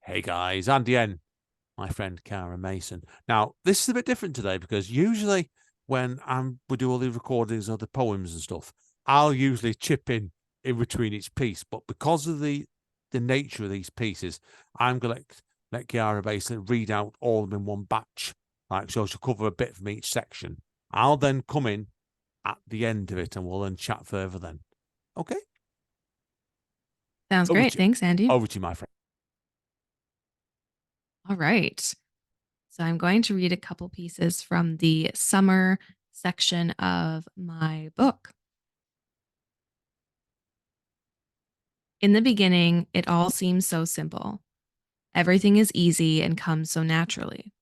Hey guys, Andy N, my friend Chiara Mason. Now, this is a bit different today because usually when we do all the recordings of the poems and stuff, I'll usually chip in between each piece. But because of the nature of these pieces, I'm gonna let Chiara basically read out all of them in one batch. Right, so she'll cover a bit from each section. I'll then come in at the end of it and we'll then chat further then. Okay? Sounds Over great. to you. Thanks, Andy. Over to you, my friend. All right. So I'm going to read a couple pieces from the summer section of my book. In the beginning, it all seems so simple. Everything is easy and comes so naturally.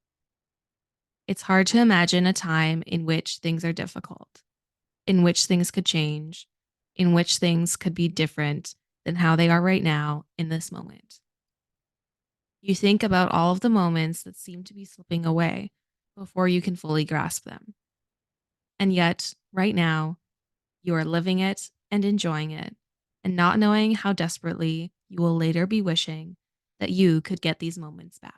It's hard to imagine a time in which things are difficult, in which things could change, in which things could be different than how they are right now in this moment. You think about all of the moments that seem to be slipping away before you can fully grasp them. And yet, right now, you are living it and enjoying it, and not knowing how desperately you will later be wishing that you could get these moments back.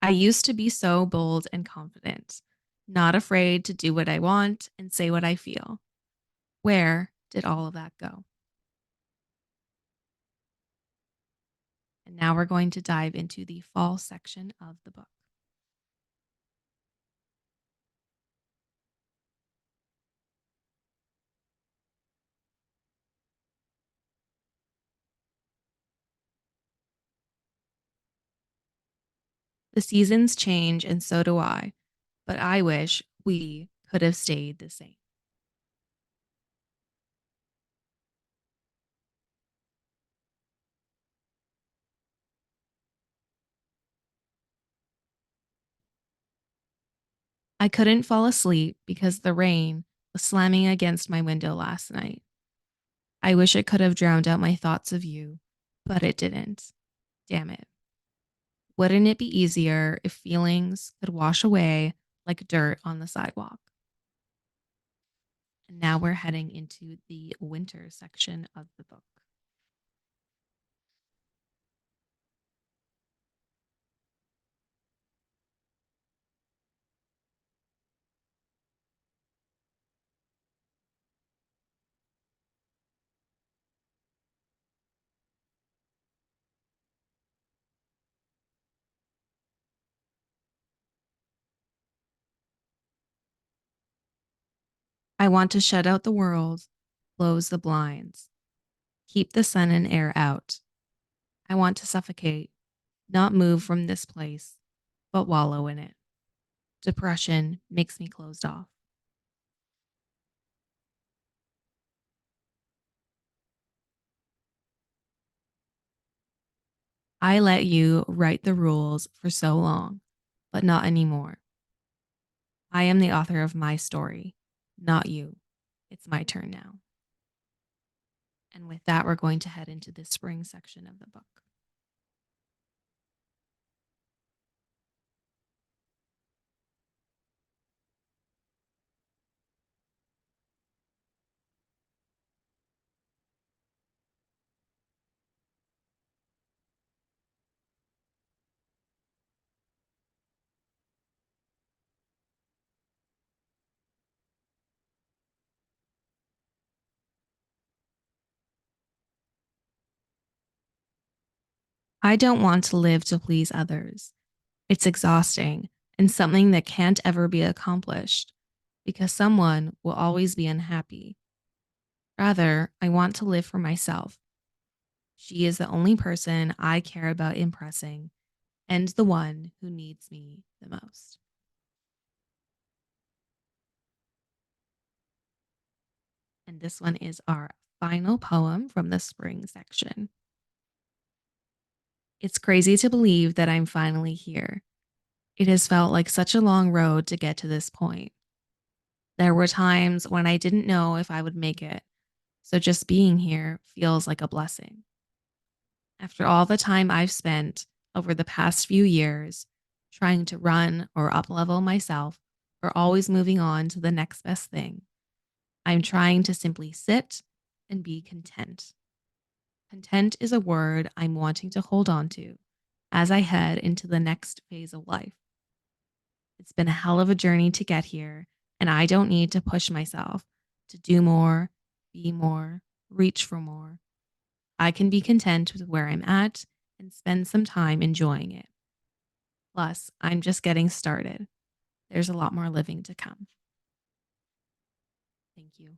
I used to be so bold and confident, not afraid to do what I want and say what I feel. Where did all of that go? And now we're going to dive into the fall section of the book. The seasons change, and so do I, but I wish we could have stayed the same. I couldn't fall asleep because the rain was slamming against my window last night. I wish it could have drowned out my thoughts of you, but it didn't. Damn it. Wouldn't it be easier if feelings could wash away like dirt on the sidewalk? And now we're heading into the winter section of the book. I want to shut out the world, close the blinds, keep the sun and air out. I want to suffocate, not move from this place, but wallow in it. Depression makes me closed off. I let you write the rules for so long, but not anymore. I am the author of my story, not you. It's my turn now. And with that, we're going to head into the spring section of the book. I don't want to live to please others. It's exhausting and something that can't ever be accomplished because someone will always be unhappy. Rather, I want to live for myself. She is the only person I care about impressing and the one who needs me the most. And this one is our final poem from the spring section. It's crazy to believe that I'm finally here. It has felt like such a long road to get to this point. There were times when I didn't know if I would make it, so just being here feels like a blessing. After all the time I've spent over the past few years trying to run or up level myself, or always moving on to the next best thing. I'm trying to simply sit and be content. Content is a word I'm wanting to hold on to as I head into the next phase of life. It's been a hell of a journey to get here, and I don't need to push myself to do more, be more, reach for more. I can be content with where I'm at and spend some time enjoying it. Plus, I'm just getting started. There's a lot more living to come. Thank you.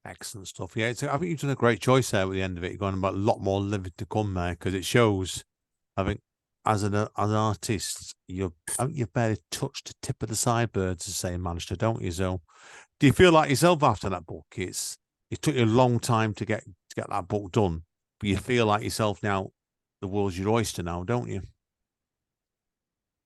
Excellent stuff. Yeah, I think you've done a great choice there at the end of it. You're going about a lot more living to come there because it shows. I think as an artist, I think you've barely touched the tip of the sideburns, to say Manchester, don't you? So, do you feel like yourself after that book? It took you a long time to get that book done, but you feel like yourself now. The world's your oyster now, don't you?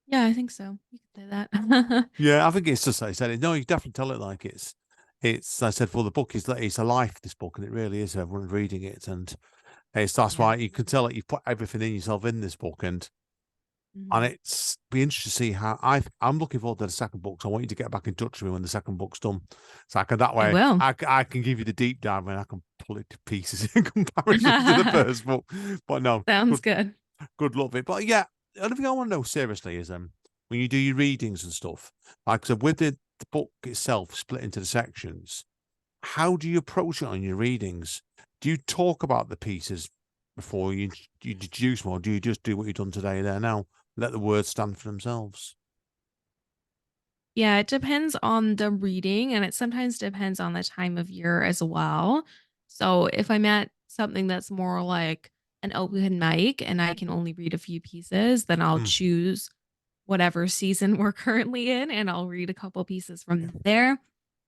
Yeah, I think so. You could say that. Yeah, I think it's just like I said. No, you definitely tell it like it's. It's. I said, well, the book is. It's a life. This book, and it really is. Everyone's reading it, and that's Yeah, why you can absolutely. tell that you put everything in yourself in this book, and Hmm. it's be interesting to see how I'm looking forward to the second book. So I want you to get back in touch with me when the second book's done, so I can that I way will. I can give you the deep dive and I can pull it to pieces in comparison to the first book. But no, Sounds good good. good luck with it. But yeah, the other thing I want to know seriously is when you do your readings and stuff, like I said, with the book itself split into the sections, how do you approach it on your readings? Do you talk about the pieces before you deduce more? Do you just do what you've done today there now? Let the words stand for themselves. Yeah, it depends on the reading and it sometimes depends on the time of year as well. So if I'm at something that's more like an open mic and I can only read a few pieces, then I'll Mm, choose whatever season we're currently in and I'll read a couple pieces from there.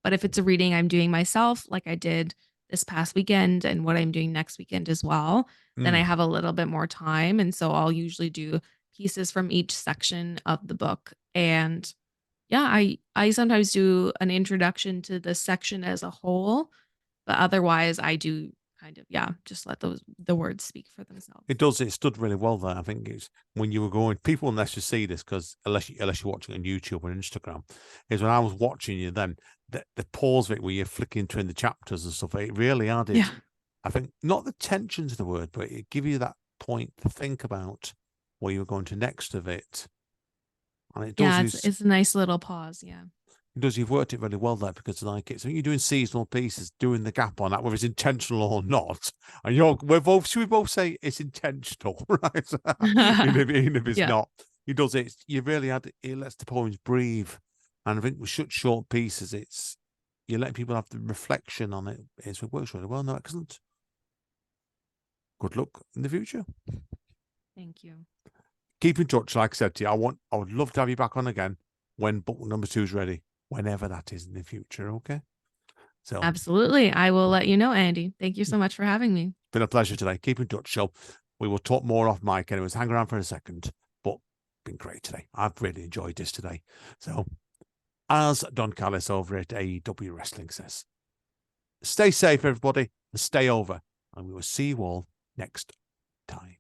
But if it's a reading I'm doing myself, like I did this past weekend and what I'm doing next weekend as well, then I mm. have a little bit more time. And so I'll usually do pieces from each section of the book. And yeah, I sometimes do an introduction to the section as a whole, but otherwise I do kind of, yeah, just let the words speak for themselves. It does. It stood really well there. I think it's when you were going. People unless you see this because unless you're watching on YouTube or Instagram, is when I was watching you. Then the pause of it where you're flicking between the chapters and stuff. It really added. Yeah. I think not the tension to the word, but it give you that point to think about where you were going to next of it. And it does Yeah, use it's a nice little pause, yeah. it does. You've worked it really well there because like it. So you're doing seasonal pieces, doing the gap on that, whether it's intentional or not. And we're both should we both say it's intentional, right? Even if it's Yeah. not, he does it. You really had it lets the poems breathe. And I think with such short pieces, it's you let people have the reflection on it. It works really well. No, excellent. Good luck in the future. Thank you. Keep in touch. Like I said to you, I would love to have you back on again when book number 2 is ready, whenever that is in the future. Okay. So Absolutely. I will let you know, Andy. Thank you so much for having me. been a pleasure today. Keep in touch. So we will talk more off mic. Anyways, hang around for a second. But been great today. I've really enjoyed this today. So as Don Callis over at AEW Wrestling says, stay safe, everybody, and stay over. And we will see you all next time.